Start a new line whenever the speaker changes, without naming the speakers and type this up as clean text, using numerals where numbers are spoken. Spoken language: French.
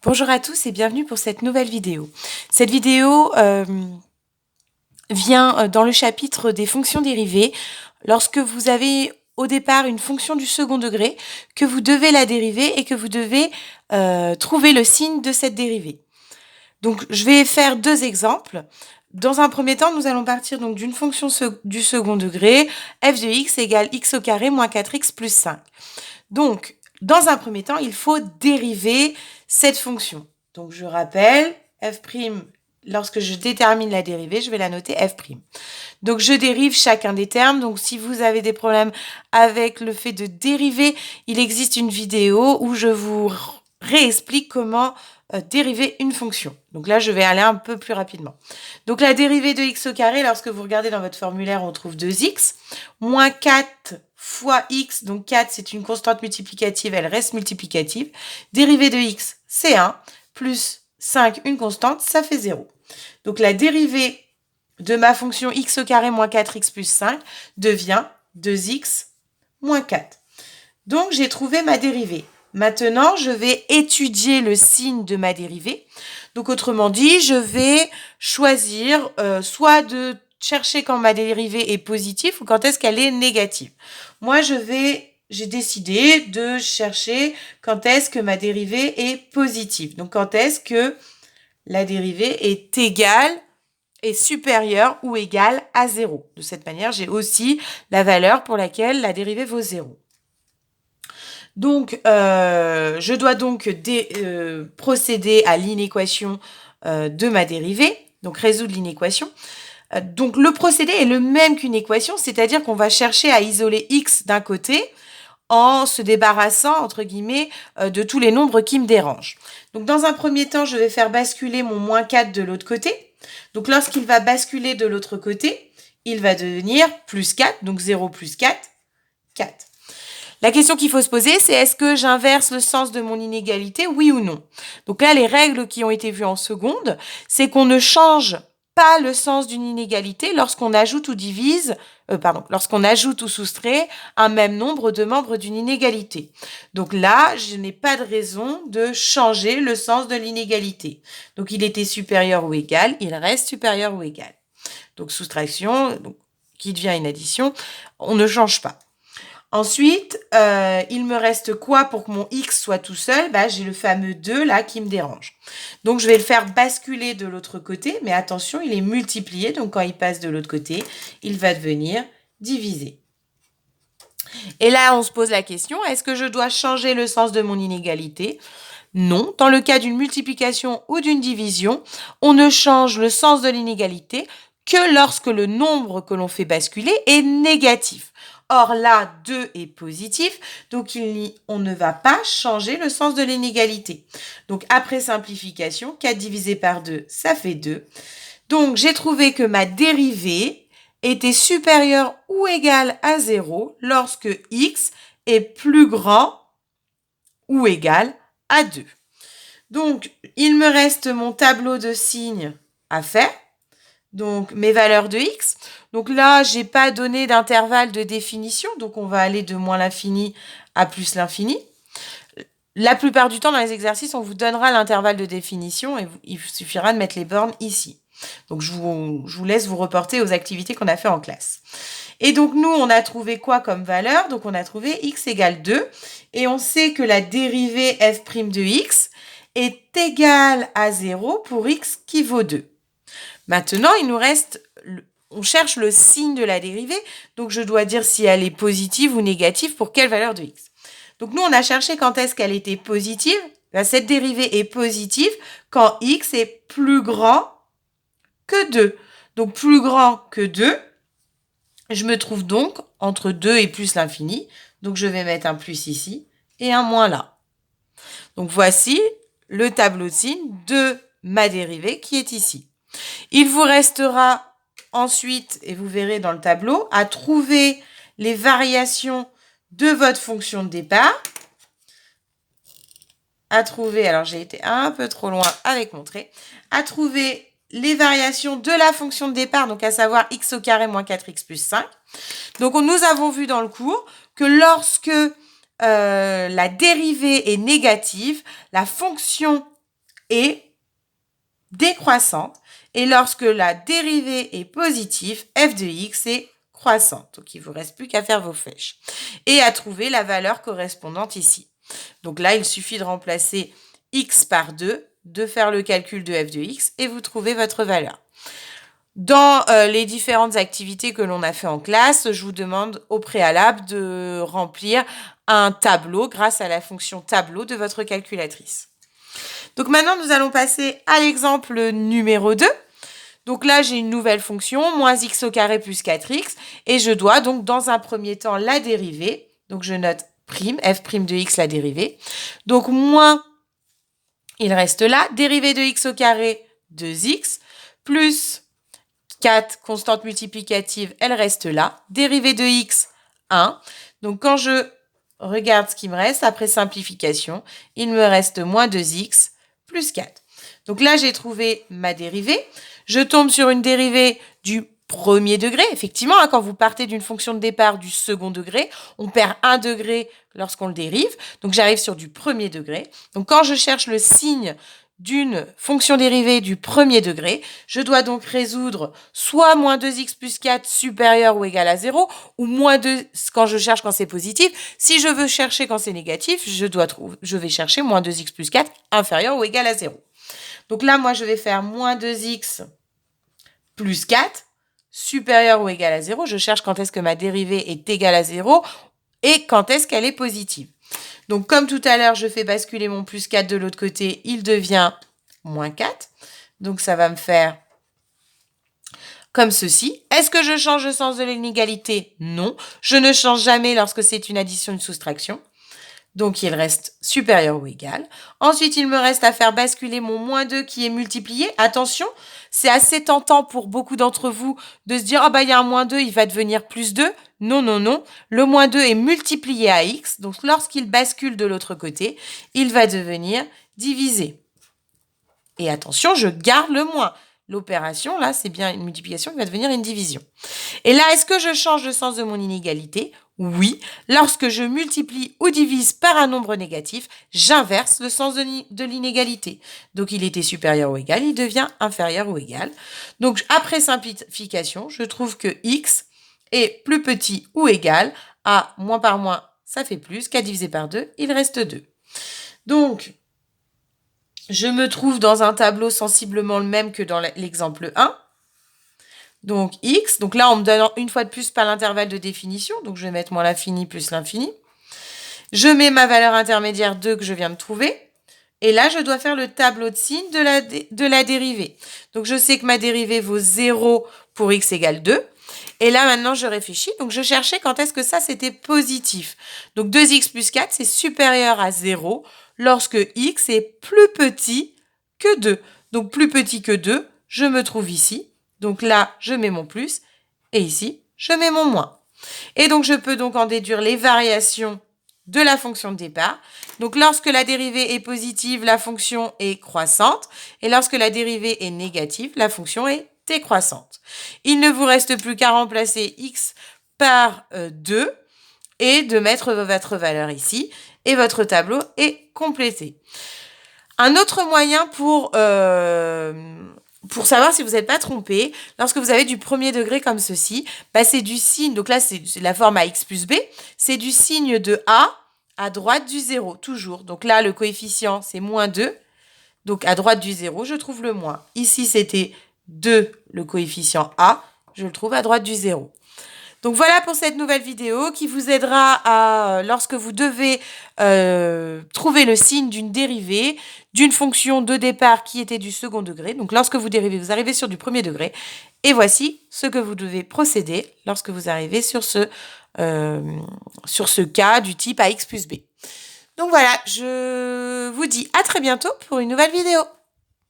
Bonjour à tous et bienvenue pour cette nouvelle vidéo. Cette vidéo vient dans le chapitre des fonctions dérivées. Lorsque vous avez au départ une fonction du second degré, que vous devez la dériver et que vous devez trouver le signe de cette dérivée. Donc je vais faire deux exemples. Dans un premier temps, nous allons partir donc d'une fonction du second degré, f de x égale x au carré moins 4x plus 5. Donc, dans un premier temps, il faut dériver cette fonction. Donc, je rappelle, f', lorsque je détermine la dérivée, je vais la noter f'. Donc, je dérive chacun des termes. Donc, si vous avez des problèmes avec le fait de dériver, il existe une vidéo où je vous réexplique comment dériver une fonction. Donc là, je vais aller un peu plus rapidement. Donc, la dérivée de x au carré, lorsque vous regardez dans votre formulaire, on trouve 2x, moins 4 fois x, donc 4, c'est une constante multiplicative, elle reste multiplicative. Dérivée de x, c'est 1, plus 5, une constante, ça fait 0. Donc, la dérivée de ma fonction x au carré moins 4x plus 5 devient 2x moins 4. Donc, j'ai trouvé ma dérivée. Maintenant, je vais étudier le signe de ma dérivée. Donc, autrement dit, je vais choisir soit de chercher quand ma dérivée est positive ou quand est-ce qu'elle est négative. Moi, j'ai décidé de chercher quand est-ce que ma dérivée est positive. Donc, quand est-ce que la dérivée est égale et supérieure ou égale à 0. De cette manière, j'ai aussi la valeur pour laquelle la dérivée vaut 0. Donc, je dois donc procéder à l'inéquation de ma dérivée, donc résoudre l'inéquation. Donc, le procédé est le même qu'une équation, c'est-à-dire qu'on va chercher à isoler x d'un côté en se débarrassant, entre guillemets, de tous les nombres qui me dérangent. Donc, dans un premier temps, je vais faire basculer mon moins 4 de l'autre côté. Donc, lorsqu'il va basculer de l'autre côté, il va devenir plus 4, donc 0 plus 4, 4. La question qu'il faut se poser, c'est est-ce que j'inverse le sens de mon inégalité, oui ou non? Donc là, les règles qui ont été vues en seconde, c'est qu'on ne change pas le sens d'une inégalité lorsqu'on ajoute ou lorsqu'on ajoute ou soustrait un même nombre de membres d'une inégalité. Donc là, je n'ai pas de raison de changer le sens de l'inégalité. Donc il était supérieur ou égal, il reste supérieur ou égal. Donc soustraction, qui devient une addition, on ne change pas. Ensuite, il me reste quoi pour que mon x soit tout seul? J'ai le fameux 2 là qui me dérange. Donc, je vais le faire basculer de l'autre côté, mais attention, il est multiplié. Donc, quand il passe de l'autre côté, il va devenir divisé. Et là, on se pose la question, est-ce que je dois changer le sens de mon inégalité? Non. Dans le cas d'une multiplication ou d'une division, on ne change le sens de l'inégalité que lorsque le nombre que l'on fait basculer est négatif. Or là, 2 est positif, donc on ne va pas changer le sens de l'inégalité. Donc après simplification, 4 divisé par 2, ça fait 2. Donc j'ai trouvé que ma dérivée était supérieure ou égale à 0 lorsque x est plus grand ou égal à 2. Donc, il me reste mon tableau de signes à faire. Donc, mes valeurs de x. Donc là, je n'ai pas donné d'intervalle de définition. Donc, on va aller de moins l'infini à plus l'infini. La plupart du temps, dans les exercices, on vous donnera l'intervalle de définition et il suffira de mettre les bornes ici. Donc, je vous laisse vous reporter aux activités qu'on a fait en classe. Et donc, nous, on a trouvé quoi comme valeur? Donc, on a trouvé x égale 2. Et on sait que la dérivée f' de x est égale à 0 pour x qui vaut 2. Maintenant, il nous reste, on cherche le signe de la dérivée. Donc, je dois dire si elle est positive ou négative pour quelle valeur de x. Donc, nous, on a cherché quand est-ce qu'elle était positive. Cette dérivée est positive quand x est plus grand que 2. Donc, plus grand que 2, je me trouve donc entre 2 et plus l'infini. Donc, je vais mettre un plus ici et un moins là. Donc, voici le tableau de signes de ma dérivée qui est ici. Il vous restera ensuite, et vous verrez dans le tableau, à trouver les variations de votre fonction de départ. À trouver, alors j'ai été un peu trop loin avec mon trait, à trouver les variations de la fonction de départ, donc à savoir x au carré moins 4x plus 5. Donc, nous avons vu dans le cours que lorsque la dérivée est négative, la fonction est décroissante. Et lorsque la dérivée est positive, f de x est croissante. Donc, il ne vous reste plus qu'à faire vos flèches. Et à trouver la valeur correspondante ici. Donc là, il suffit de remplacer x par 2, de faire le calcul de f de x et vous trouvez votre valeur. Dans les différentes activités que l'on a fait en classe, je vous demande au préalable de remplir un tableau grâce à la fonction tableau de votre calculatrice. Donc maintenant, nous allons passer à l'exemple numéro 2. Donc là, j'ai une nouvelle fonction, moins x au carré plus 4x, et je dois donc dans un premier temps la dériver. Donc je note prime, f' de x, la dérivée. Donc moins, il reste là, dérivée de x au carré, 2x, plus 4, constante multiplicative, elle reste là. Dérivée de x, 1. Donc, quand je regarde ce qui me reste, après simplification, il me reste moins 2x plus 4. Donc là, j'ai trouvé ma dérivée. Je tombe sur une dérivée du premier degré. Effectivement, quand vous partez d'une fonction de départ du second degré, on perd 1 degré lorsqu'on le dérive. Donc, j'arrive sur du premier degré. Donc, quand je cherche le signe d'une fonction dérivée du premier degré, je dois donc résoudre soit moins 2x plus 4 supérieur ou égal à 0, ou moins 2 quand je cherche quand c'est positif. Si je veux chercher quand c'est négatif, je vais chercher moins 2x plus 4 inférieur ou égal à 0. Donc là, moi, je vais faire moins 2x plus 4 supérieur ou égal à 0. Je cherche quand est-ce que ma dérivée est égale à 0 et quand est-ce qu'elle est positive. Donc, comme tout à l'heure, je fais basculer mon plus 4 de l'autre côté, il devient moins 4. Donc, ça va me faire comme ceci. Est-ce que je change le sens de l'inégalité? Non. Je ne change jamais lorsque c'est une addition, une soustraction. Donc, il reste supérieur ou égal. Ensuite, il me reste à faire basculer mon moins 2 qui est multiplié. Attention, c'est assez tentant pour beaucoup d'entre vous de se dire « Ah bah, il y a un moins 2, il va devenir plus 2 ». Non, non, non. Le moins 2 est multiplié à x. Donc, lorsqu'il bascule de l'autre côté, il va devenir divisé. Et attention, je garde le moins. L'opération, là, c'est bien une multiplication qui va devenir une division. Et là, est-ce que je change le sens de mon inégalité? Oui. Lorsque je multiplie ou divise par un nombre négatif, j'inverse le sens de l'inégalité. Donc, il était supérieur ou égal, il devient inférieur ou égal. Donc, après simplification, je trouve que x est plus petit ou égal à moins par moins, ça fait plus, 4 divisé par 2, il reste 2. Donc, je me trouve dans un tableau sensiblement le même que dans l'exemple 1. Donc, x. Donc là, on me donne une fois de plus pas l'intervalle de définition. Donc, je vais mettre moins l'infini plus l'infini. Je mets ma valeur intermédiaire 2 que je viens de trouver. Et là, je dois faire le tableau de signes de la dérivée. Donc, je sais que ma dérivée vaut 0 pour x égale 2. Et là, maintenant, je réfléchis. Donc, je cherchais quand est-ce que ça, c'était positif. Donc, 2x plus 4, c'est supérieur à 0 lorsque x est plus petit que 2. Donc, plus petit que 2, je me trouve ici. Donc là, je mets mon plus. Et ici, je mets mon moins. Et donc, je peux donc en déduire les variations de la fonction de départ. Donc, lorsque la dérivée est positive, la fonction est croissante. Et lorsque la dérivée est négative, la fonction est décroissante. Il ne vous reste plus qu'à remplacer x par 2 et de mettre votre valeur ici. Et votre tableau est complété. Un autre moyen pour savoir si vous n'êtes pas trompé, lorsque vous avez du premier degré comme ceci, bah c'est du signe, donc là c'est la forme à x plus b, c'est du signe de a à droite du 0, toujours. Donc là, le coefficient, c'est moins 2. Donc à droite du 0, je trouve le moins. Ici, c'était 2, le coefficient a, je le trouve à droite du 0. Donc voilà pour cette nouvelle vidéo qui vous aidera à, lorsque vous devez trouver le signe d'une dérivée, d'une fonction de départ qui était du second degré. Donc lorsque vous dérivez, vous arrivez sur du premier degré. Et voici ce que vous devez procéder lorsque vous arrivez sur ce cas du type ax plus b. Donc voilà, je vous dis à très bientôt pour une nouvelle vidéo.